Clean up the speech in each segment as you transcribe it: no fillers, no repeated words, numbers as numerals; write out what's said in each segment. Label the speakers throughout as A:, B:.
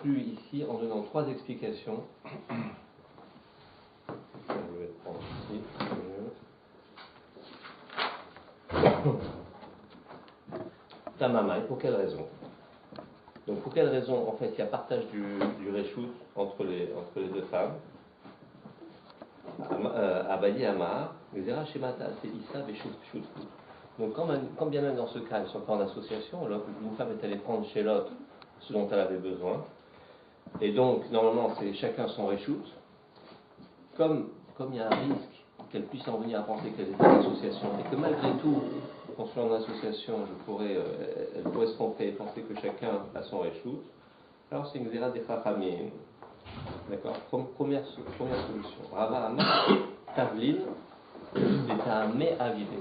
A: conclut ici en donnant 3 explications. Je vais le prendre ici. Tamamai, pour quelle raison? Donc pour quelle raison, en fait, il y a partage du réchout entre les deux femmes? Abadi Amar, Zera Shemata, c'est Issa Beshut. Donc quand bien même dans ce cas, elles sont pas en association, une femme est allée prendre chez l'autre ce dont elle avait besoin. Et donc, normalement, c'est chacun son réchout. Comme il y a un risque qu'elle puisse en venir à penser qu'elle est en association, et que malgré tout, quand je suis en association, elle pourrait se tromper et penser que chacun a son réchout, alors c'est une Zera des Chachamim. D'accord? Première solution. Rava Amar, Tavlin, et Tahamé Avidé.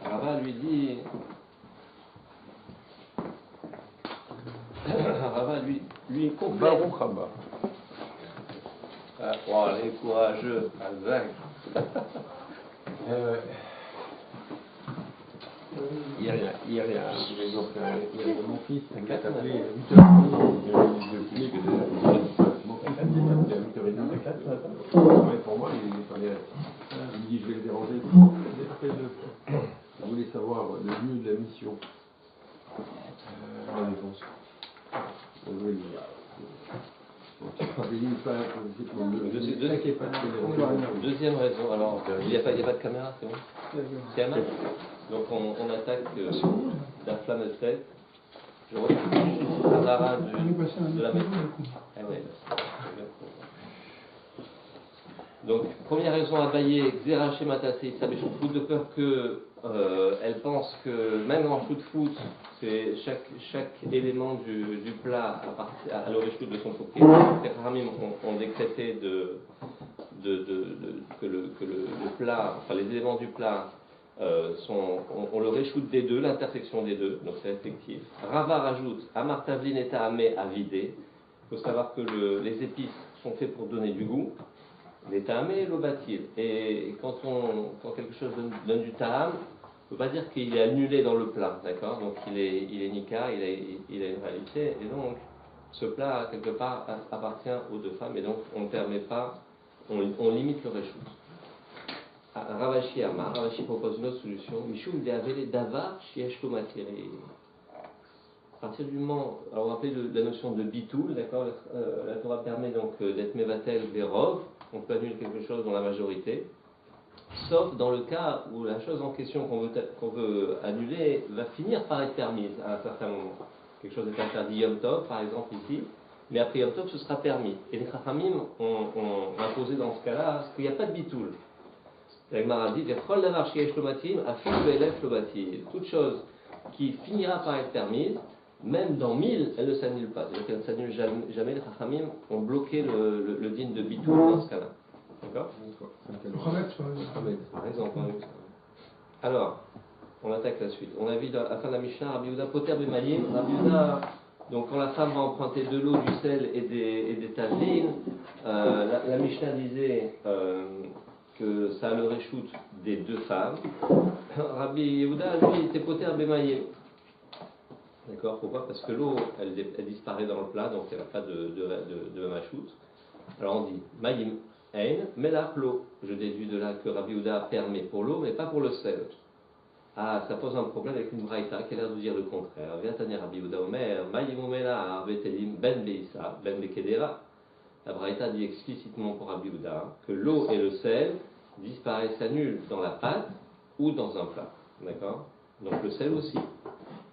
A: Rava lui dit. Rava lui complète.
B: Baruch Rabba.
A: Oh, les courageux, Alzac.
B: Hier, il y a mon fils qui m'a appelé à 8h30. Mon fils qui m'a appelé à 8h30 ce matin. Pour moi, il fallait. Il me dit je vais le déranger. Je voulais savoir le lieu de la mission. La défense.
A: Deuxième raison, alors il n'y a pas de caméra, c'est bon? C'est à main. Donc on attaque la flamme de 7. Je retrouve Hazara de la maison. Ah ouais. Donc première raison à bailler, Xera Shematase, ça m'échauffe foot de peur que elle pense que même en shoot, c'est chaque élément du plat à l'origine de son propriétaire. Les Ramim ont décrété que le plat, enfin les éléments du plat on le réchoute des deux, l'intersection des deux, donc c'est effectif. Rava rajoute Amar Tavlin et Tahamé à vider. Il faut savoir que les épices sont faites pour donner du goût. Les Tahamé et l'obatil. Et quand quelque chose donne du taham, on ne peut pas dire qu'il est annulé dans le plat, d'accord? Donc il est nika, il a une réalité, et donc ce plat quelque part appartient aux deux femmes, et donc on ne permet pas, on limite le réchout. Ravashi Amar, Ravashi propose une autre solution. Mishum de'avele davar shiesh lo matiri. À partir du moment, alors on va appeler la notion de bitoul, d'accord? La Torah permet donc d'être mevatel verov, on peut annuler quelque chose dans la majorité, sauf dans le cas où la chose en question qu'on veut annuler va finir par être permise à un certain moment. Quelque chose est interdit Yom Tov, par exemple ici, mais après Yom Tov ce sera permis. Et les Chachamim ont imposé dans ce cas-là qu'il n'y a pas de bitoul. La Gemara dit toute chose qui finira par être permise, même dans 1000, elle ne s'annule pas. C'est-à-dire qu'elle ne s'annule jamais. Les Chachamim ont bloqué le din de Bitoul dans ce cas-là. D'accord? Par exemple. Alors, on attaque la suite. On a vu à la fin de la Mishnah, Rabbi Yehuda Poter B'Mayim. Rabbi Yehuda, donc quand la femme va emprunter de l'eau, du sel et des tavlines, la Mishnah disait que ça a le réchoute des deux femmes. Rabbi Yehuda, lui, était Poter B'Mayim. D'accord? Pourquoi? Parce que l'eau, elle disparaît dans le plat, donc elle n'a pas de machoute. Alors on dit Mayim Ein, Melach l'eau. Je déduis de là que Rabbi Yehuda permet pour l'eau, mais pas pour le sel. Ah, ça pose un problème avec une braïta qui a l'air de dire le contraire. Viens Rabbi Yehuda Omer, Mayim Omela, Vetelim, Ben Beissa, Ben Bekedera. La braïta dit explicitement pour Rabbi Yehuda que l'eau et le sel disparaissent, s'annulent dans la pâte ou dans un plat. D'accord? Donc le sel aussi.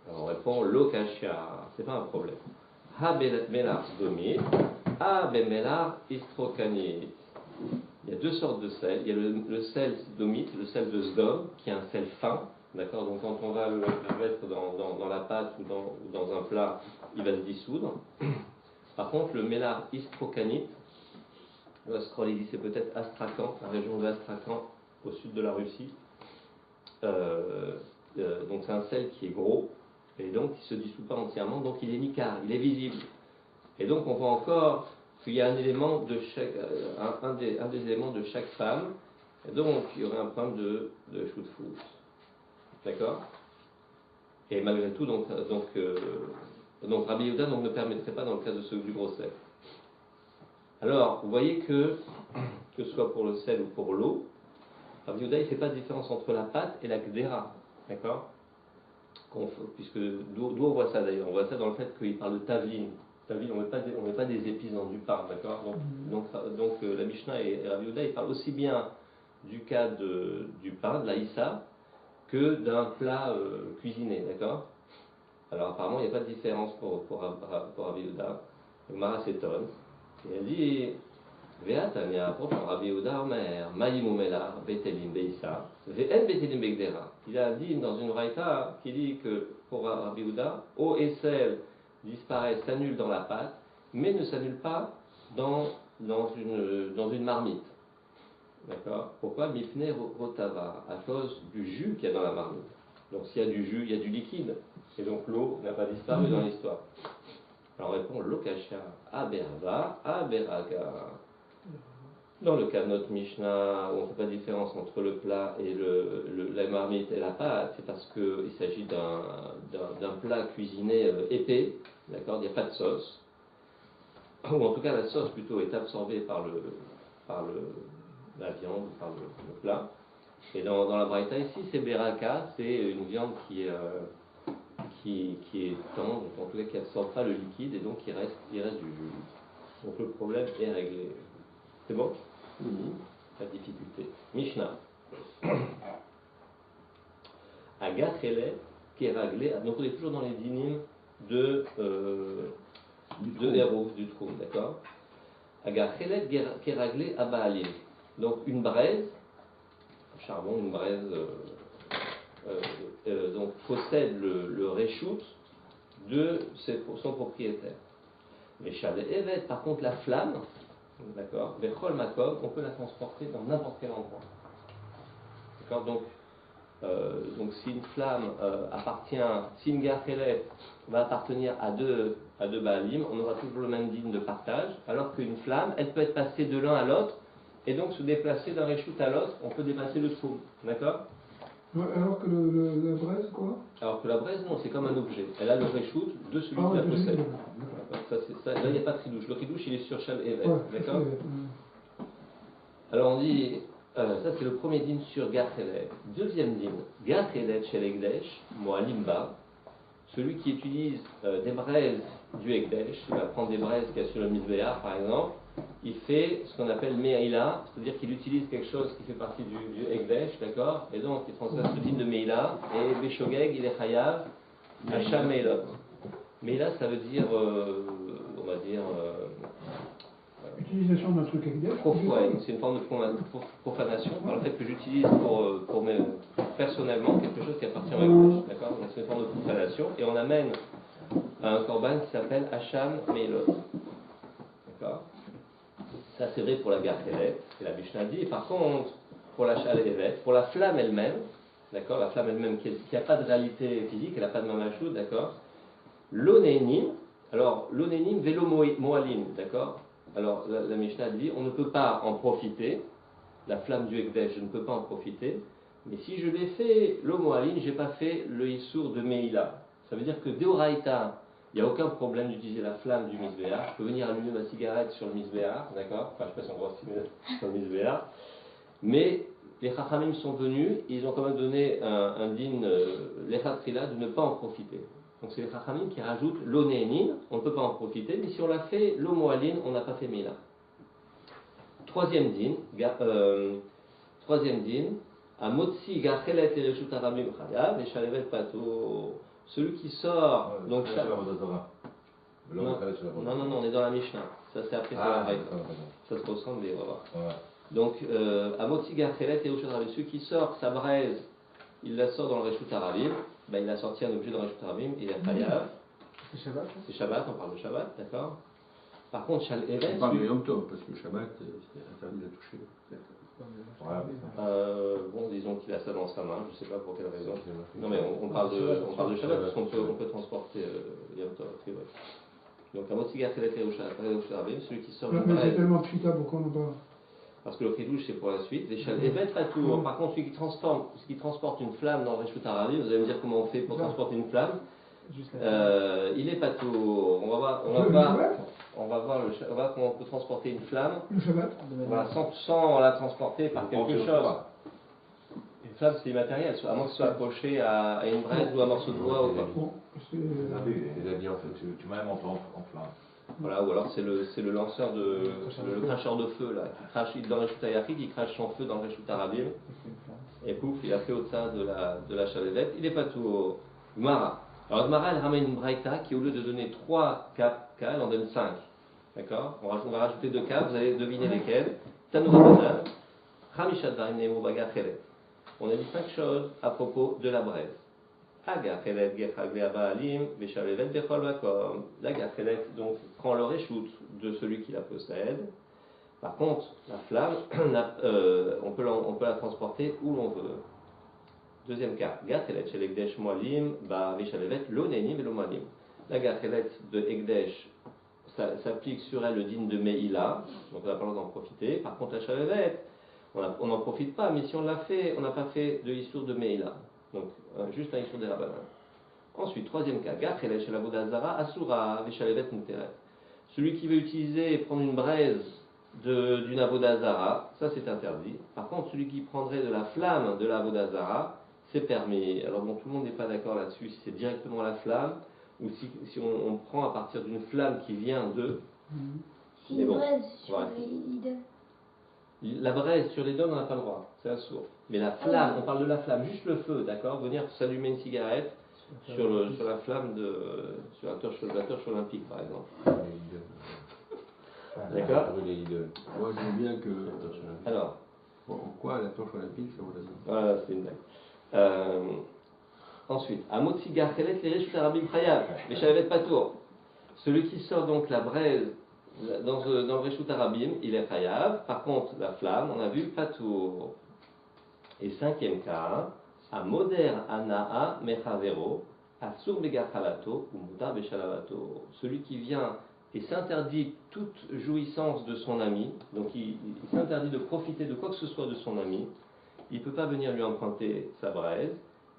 A: Alors on répond l'eau kashia, c'est pas un problème. Ha belar domit, ha bemelar istrokanit. Il y a deux sortes de sel. Il y a le sel domite, le sel de Sdom, qui est un sel fin. D'accord? Donc quand on va le mettre dans la pâte ou dans un plat, il va se dissoudre. Par contre, le mélar istrokanit, le Astrolidi, c'est peut-être Astrakhan, la région de Astrakhan, au sud de la Russie. Donc c'est un sel qui est gros, et donc qui ne se dissout pas entièrement, donc il est nicar, il est visible. Et donc on voit encore qu'il y a un élément de chaque, un des éléments de chaque femme, et donc il y aurait un problème de shoot-foot. D'accord? Et malgré tout, donc Donc Rabbi Yehuda ne permettrait pas dans le cas de ce du gros sel. Alors, vous voyez que ce soit pour le sel ou pour l'eau, Rabbi Yehuda il ne fait pas de différence entre la pâte et la gdera. D'accord? Puisque d'où on voit ça d'ailleurs? On voit ça dans le fait qu'il parle de tavlin. Tavlin, on ne met pas des épices dans du pain, d'accord? Donc la Mishnah et Rabbi Yehuda ils parlent aussi bien du cas du pain, de la issa, que d'un plat cuisiné, d'accord? Alors apparemment il n'y a pas de différence pour Rabbi Yehuda. Le Mara s'étonne et elle dit Ve'atania, pourtant Rabbi Yehuda Omer, Mayim Umela, Betelim Beissa, Ve'en Betelim Begdera. Il a dit dans une raïta qui dit que pour Rabbi Yehuda, eau et sel disparaissent, s'annulent dans la pâte, mais ne s'annulent pas dans une marmite. D'accord? Pourquoi? Mipne Rotava, à cause du jus qu'il y a dans la marmite. Donc s'il y a du jus, il y a du liquide. Et donc l'eau n'a pas disparu dans l'histoire. Alors on répond Lokasha, Aberva, Aberaga. Dans le cas de notre Mishnah, où on ne fait pas de différence entre le plat et la marmite et la pâte, c'est parce qu'il s'agit d'un plat cuisiné épais, d'accord? Il n'y a pas de sauce. Ou en tout cas la sauce plutôt est absorbée par la viande, par le plat. Et dans la braïta ici, c'est beraka, c'est une viande qui est tendre, en tout cas qui n'absorbe pas le liquide et donc il reste du jus. Donc le problème est réglé. C'est bon? Pas de difficulté. Mishnah. Agachele qui est réglé. Donc on est toujours dans les dynimes de héros du trou, d'accord? Agachele qui est réglé à Baalim. Donc une braise, charbon, une braise donc possède le reshoot de son propriétaire. Mais Shale Evet, par contre la flamme, d'accord, Bechol Makom, on peut la transporter dans n'importe quel endroit. D'accord, donc si une flamme si une Gachelet va appartenir à deux Baalim, on aura toujours le même digne de partage, alors qu'une flamme, elle peut être passée de l'un à l'autre, et donc se déplacer d'un reshoot à l'autre, on peut dépasser le trou, d'accord?
C: Alors que la braise, quoi?
A: Alors que la braise, non, c'est comme un objet. Elle a le reshoot de celui qui la possède. Là, il n'y a pas de tridouche. Le tridouche, il est sur Shal Evet. D'accord? Alors on dit, ça c'est le premier dîme sur Gachelet. Deuxième dîme, Gachelet chez l'Egdesh, Moalimba, celui qui utilise des braises du Egdesh, il va prendre des braises qu'il y a sur le Mizbeach par exemple, il fait ce qu'on appelle Meila, c'est-à-dire qu'il utilise quelque chose qui fait partie du Egdesh, d'accord? Et donc il transfère ce dîme de Meila, et Beshogeg, il est Chayav, Hacham Meilot. Meila, ça veut dire, on va dire,
C: Utilisation d'un truc avec des.
A: c'est une forme de profanation par le fait que j'utilise personnellement quelque chose qui appartient à Ekdesh, d'accord? Donc c'est une forme de profanation et on amène un korban qui s'appelle Hacham Meilot, d'accord? Ça c'est vrai pour la Gachelet, c'est la Mishnah dit. Et par contre, pour la Shal Evet, pour la flamme elle-même, d'accord? La flamme elle-même qui n'a pas de réalité physique, elle n'a pas de mamachou, d'accord? L'onénim, alors l'onénim vélo moalim, d'accord? Alors la Mishnah dit on ne peut pas en profiter, la flamme du Ekdesh, je ne peux pas en profiter, mais si je l'ai fait l'omoalim, je n'ai pas fait le Issour de Meila. Ça veut dire que Deoraita, il n'y a aucun problème d'utiliser la flamme du Mizbeach, je peux venir allumer ma cigarette sur le Mizbeach, d'accord? Enfin je ne sais pas si on voit sur le Mizbeach, mais les Chachamim sont venus, ils ont quand même donné un din, l'Echatrila, de ne pas en profiter. Donc c'est les Chachamim qui rajoutent l'onénim, on ne peut pas en profiter, mais si on l'a fait l'omoaline, on n'a pas fait Mila. Troisième din, à Motsi Gachelet et Reshut Aramim Chayav et Shalevet Pato, celui qui sort. Donc non, on est dans la Mishnah. Ça c'est après sur la Braïta. Ça se ressemble, mais on va voir. Ouais. Donc à Motsi Gachelet et Reshut Aramim, celui qui sort sa braise, il la sort dans le Reshut Aramim. Ben, il a sorti un objet dans Reshut Aramim, il est Chayav.
C: C'est Shabbat?
A: C'est Shabbat, on parle de Shabbat, d'accord? Par contre, Shal Evet.
B: On parle de Yom Tov, parce que Shabbat, c'est interdit de toucher.
A: Bon, disons qu'il a ça dans sa main, je ne sais pas pour quelle raison. Non, mais on parle de Shabbat, parce qu'on peut transporter Yom Tov. Donc, à Motsi Gachelet et Reshut Aramim, celui qui sort.
C: Mais c'est tellement pchita, pourquoi on en parle?
A: Parce que le chidouche c'est pour la suite. Les Shal Evet pas tout. Par contre, celui qui transporte une flamme dans le Reshut Aramim, vous allez me dire comment on fait pour transporter une flamme.
C: Juste la
A: Il est pas tout. On va voir, on va
C: Le
A: voir,
C: Shabbat
A: on va voir, on va voir comment on peut transporter une flamme.
C: Le Shabbat.
A: Voilà, sans la transporter par quelque
B: Porter au
A: chose.
B: poids.
A: Une flamme, c'est immatériel, à moins que ce soit accroché à une braise ou un morceau de bois ou quoi.
C: Bon, c'est.
B: Les habits, en fait, tu mets un manteau en flamme.
A: Voilà, ou alors c'est le lanceur le cracheur de feu là, qui crache dans le Réchut Hayachid, qui crache son feu dans le Réchut Arabim, et pouf, il a fait au sein de la chalévette. Il n'est pas tout au Gmara. Alors Gmara, elle ramène une braïta qui, au lieu de donner 3 cas, elle en donne 5. D'accord, on va rajouter 2 cas, vous allez deviner lesquels. Tanu Rabbanan, Chamishat Dvarim Neimu Baga Chelet. On a dit 5 choses à propos de la braise. La gachelet donc prend le réchoute de celui qui la possède. Par contre, la flamme, on peut la transporter où l'on veut. Deuxième cas, gachelet chez l'Egdesh Moalim, Veshalevet, l'onenim et l'omalim. La gachelet de Egdesh s'applique sur elle le din de Meïla, donc on n'a pas le droit d'en profiter. Par contre, la Chalevet, on n'en profite pas, mais si on l'a fait, on n'a pas fait de Issour de Meïla. Donc, juste un Issour des Rabbanan. Ensuite, troisième cas, Gachel chez la Vodazara, Asura, Veshalevet Muteret. Celui qui veut utiliser et prendre une braise d'une Avodazara, ça c'est interdit. Par contre, celui qui prendrait de la flamme de la Avodazara, c'est permis. Alors bon, tout le monde n'est pas d'accord là-dessus, si c'est directement la flamme, ou si on prend à partir d'une flamme qui vient de...
D: Si
A: Mais
D: une
A: bon,
D: braise sur
A: ouais.
D: les idoles.
A: La braise sur les deux, on n'a pas le droit, c'est un sourd. Mais la flamme, on parle de la flamme, juste le feu, d'accord? Venir s'allumer une cigarette sur la flamme sur la torche olympique, par exemple. D'accord.
B: Brûler l'idole. Moi, je veux bien que.
A: Alors,
B: Pourquoi la torche olympique, ça vaut la peine.
A: voilà, c'est une blague. Ensuite, Amotsi Garchelet les Réchut Arabim Chayav, mais Shalavet Patour. Celui qui sort donc la braise dans le Réchut Arabim, il est Chayav. Par contre, la flamme, on a vu Patour. Et cinquième cas, à Moder Anaa Mechavero, Asur Begachalato ou Mutar Beshalavato. Celui qui vient et s'interdit toute jouissance de son ami, donc il s'interdit de profiter de quoi que ce soit de son ami, il ne peut pas venir lui emprunter sa braise,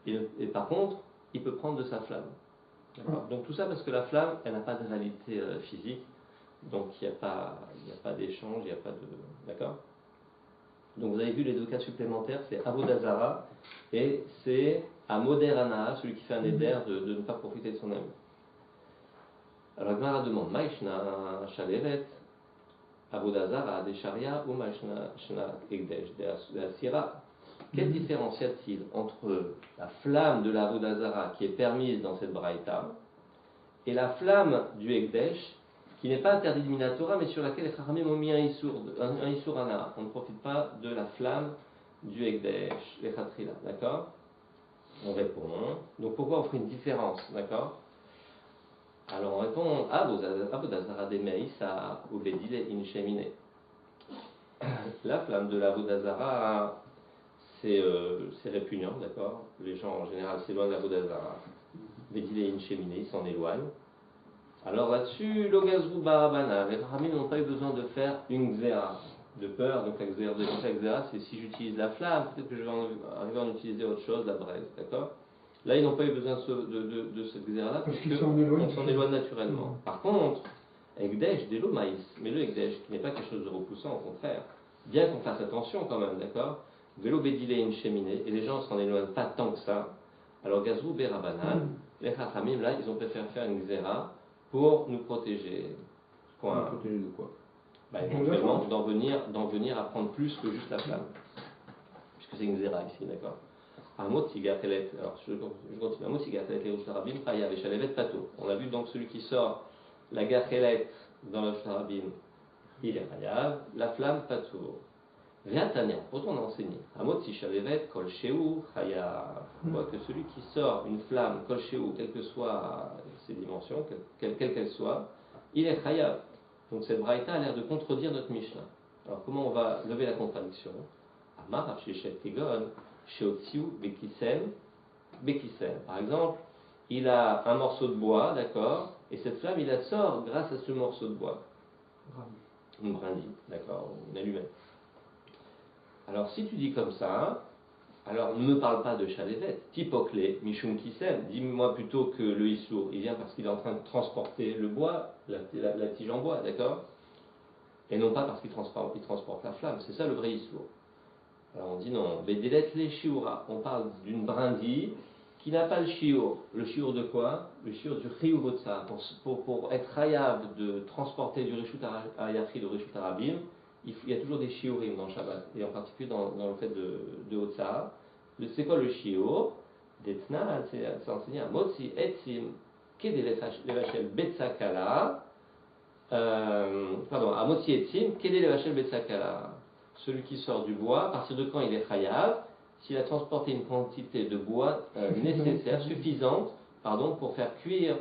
A: et par contre, il peut prendre de sa flamme. D'accord. Donc tout ça parce que la flamme, elle n'a pas de réalité physique, donc il n'y a pas d'échange, il n'y a pas de... D'accord. Donc vous avez vu les deux cas supplémentaires, c'est Avodazara et c'est à Moderana, celui qui fait un éder de ne pas profiter de son ami. Alors Gemara demande, Maïshna Shalevet, Avodazara, des Sharia ou Maïshna Egdesh, de Asira. Quelle différence y a-t-il entre la flamme de la Avodazara qui est permise dans cette braïta et la flamme du Egdesh qui n'est pas interdit de Minatora, mais sur laquelle les Chachamim ont mis un Issour Ana. On ne profite pas de la flamme du Egdesh, les Chatrila, d'accord? On répond. Donc pourquoi on fait une différence, d'accord? Alors on répond Avodazara de Meïsa ou Bedile in Shemine. La flamme de la Avodazara, c'est répugnant, d'accord? Les gens en général s'éloignent de la Avodazara. Bedile in Shemine, ils s'en éloignent. Alors là-dessus, l'Ogazrou Barabana, les Rahamim n'ont pas eu besoin de faire une xéra, de peur. Donc la xéra, c'est si j'utilise la flamme, peut-être que je vais arriver à en utiliser autre chose, la braise, d'accord? Là, ils n'ont pas eu besoin de cette xéra-là, parce qu'on s'en éloigne naturellement. Par contre, Egdesh, des maïs, mais le Egdesh, qui n'est pas quelque chose de repoussant, au contraire, bien qu'on fasse attention quand même, d'accord? Vélo bédilé une cheminée, et les gens ne s'en éloignent pas tant que ça. Alors Gazrou Berabanan, les Rahamim, là, ils ont préféré faire une xéra pour nous protéger. Point.
B: Nous protéger de quoi?
A: Éventuellement d'en venir à prendre plus que juste la flamme. Puisque c'est une xéra ici, d'accord. Amot Sigatelet, alors je continue. Amot Sigatelet, les Rousharabim, Chaya, Veshalevet, Pato. On a vu donc celui qui sort la gachelet dans le Rousharabim, il est Chayav, la flamme, Pato. Viatania, pourtant on a enseigné. Amot Sishalevet, Kol Sheu, Chayav. On voit que celui qui sort une flamme, Kol Sheu, quelles que soient ses dimensions, quelles qu'elles soient, il est Chayav. Donc cette braïta a l'air de contredire notre Mishnah. Alors comment on va lever la contradiction? Amar Shechet Kegon, Sheotziu, Bekisem. Par exemple, il a un morceau de bois, d'accord, et cette flamme, il la sort grâce à ce morceau de bois. Une brindille, d'accord, une allumette. Alors si tu dis comme ça, Alors, ne me parle pas de Chalevet, Tipokle, Mishum Kisem, dis-moi plutôt que le Issour, il vient parce qu'il est en train de transporter le bois, la tige en bois, d'accord? Et non pas parce qu'il transporte la flamme, c'est ça le vrai Issour. Alors on dit non, Bedelet les Shiura, on parle d'une brindille qui n'a pas le Shiur. Le Shiur de quoi? Le Shiur du Chiyuvotsa. Pour être hayab de transporter du Rishut Hayachid au Rishut Harabim, il y a toujours des Shiurim dans Shabbat, et en particulier dans le fait de Hotsa. C'est quoi le Shiur? D'Etna, c'est enseigné à Motzi Etzim, Kedele Vachel Betsakala, à Motzi Etzim, Kedele Vachel Betsakala. Celui qui sort du bois, à partir de quand il est chayav, s'il a transporté une quantité de bois nécessaire, suffisante, pour faire cuire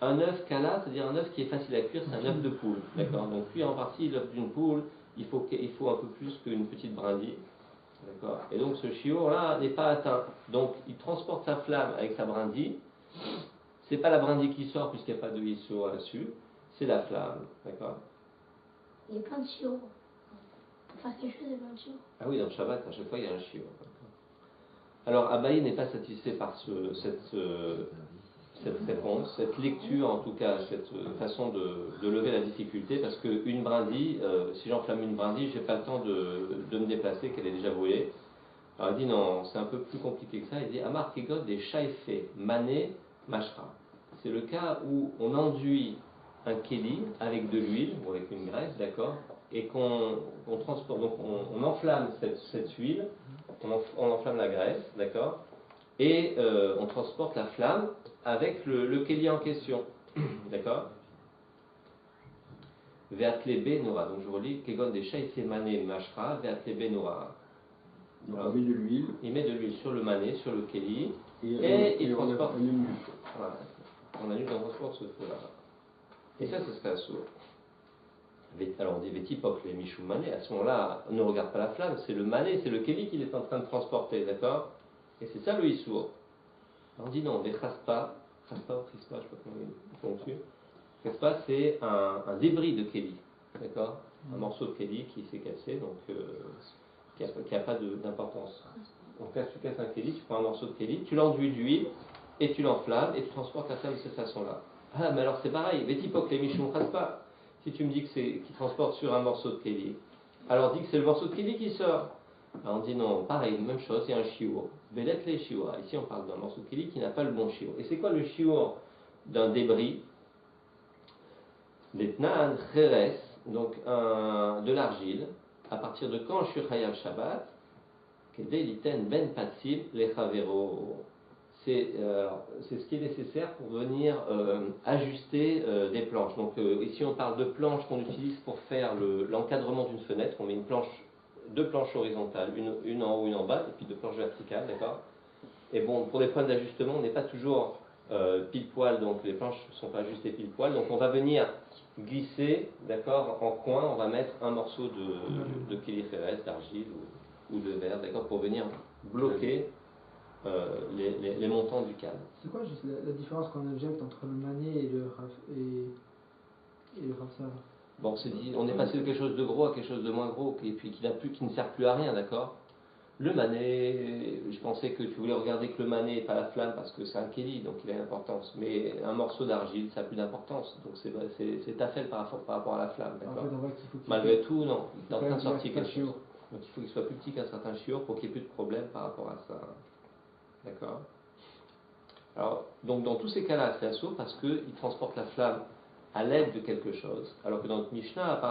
A: un œuf kala, c'est-à-dire un œuf qui est facile à cuire, c'est un œuf de poule, d'accord? Donc cuire en partie l'œuf d'une poule, il faut un peu plus qu'une petite brindille, d'accord? Et donc ce shiur-là n'est pas atteint, donc il transporte sa flamme avec sa brindille. C'est pas la brindille qui sort puisqu'il n'y a pas de issour là-dessus, c'est la flamme, d'accord?
D: Il y a plein de chiots. Pour faire quelque chose, il y a plein de chiots.
A: Ah oui, dans le Shabbat, à chaque fois, il y a un shiur. Alors, Abaye n'est pas satisfait par cette réponse, cette lecture, en tout cas, cette façon de lever la difficulté, parce qu'une brindille, si j'enflamme une brindille, je n'ai pas le temps de me déplacer, qu'elle est déjà brûlée. Alors, il dit non, c'est un peu plus compliqué que ça. Il dit Amar Kegot des Shaifé, Mané, Mashra. C'est le cas où on enduit un kéli avec de l'huile, ou avec une graisse, d'accord, et qu'on transporte, donc on enflamme cette huile, on enflamme la graisse, d'accord, et on transporte la flamme avec le kéli en question, d'accord. Veatlebe Nora, donc je relis, Kegon des Shaifé Mané Mashra, Veatlebe Nora.
B: Donc on met de l'huile.
A: Il met de l'huile sur le mané, sur le kéli,
B: et
A: il transporte.
B: on annule.
A: Voilà, on annule, on transporte ce feu-là. Et ça, ce serait assourd. Alors on dit Vétipok, les Michou Mané, à ce moment-là, on ne regarde pas la flamme, c'est le mané, c'est le kéli qu'il est en train de transporter, d'accord? Et c'est ça le Issour. On dit non, des Chaspa ou Chispa, je ne sais pas comment ils font dessus. Chaspa, c'est un débris de kéli, d'accord? Un morceau de kéli qui s'est cassé, donc qui n'a pas d'importance. Donc là, tu casses un kéli, tu prends un morceau de kéli, tu l'enduis d'huile, et tu l'enflammes, et tu transportes la flamme de cette façon-là. Ah, mais alors c'est pareil, Vétipok, les Michou Chaspa. Si tu me dis que c'est qui transporte sur un morceau de kéli, alors dis que c'est le morceau de kéli qui sort. Alors on dit non, pareil, même chose, il y a un shiur. Belet les shiur. Ici on parle d'un morceau de kéli qui n'a pas le bon shiur. Et c'est quoi le shiur d'un débris? L'etnan cheres, donc de l'argile. À partir de quand je suis chayav Shabbat? Kedei liten ben patsil lechavero. C'est ce qui est nécessaire pour venir ajuster des planches. Donc ici on parle de planches qu'on utilise pour faire l'encadrement d'une fenêtre. On met deux planches horizontales, une en haut, une en bas, et puis deux planches verticales, d'accord? Et bon, pour des problèmes d'ajustement, on n'est pas toujours pile poil, donc les planches ne sont pas ajustées pile poil. Donc on va venir glisser, d'accord, en coin, on va mettre un morceau de kéli-khéres, d'argile ou de verre, d'accord, pour venir bloquer les montants du câble.
C: C'est quoi juste la différence qu'on objecte entre le mané et le rafsar?
A: Bon, on est passé de quelque chose de gros à quelque chose de moins gros, et puis qui ne sert plus à rien, d'accord? Le mané, je pensais que tu voulais regarder que le mané et pas la flamme parce que c'est un kéli, donc il a une importance. Mais un morceau d'argile, ça n'a plus d'importance. Donc c'est tafel par rapport à la flamme, d'accord? Malgré tout, non, il est en train de sortir quelque chose. Donc il faut qu'il soit plus petit qu'un certain shiur pour qu'il n'y ait plus de problème par rapport à ça. D'accord? Alors, donc dans tous ces cas-là, c'est assaut parce qu'il transporte la flamme à l'aide de quelque chose, alors que dans notre Mishnah,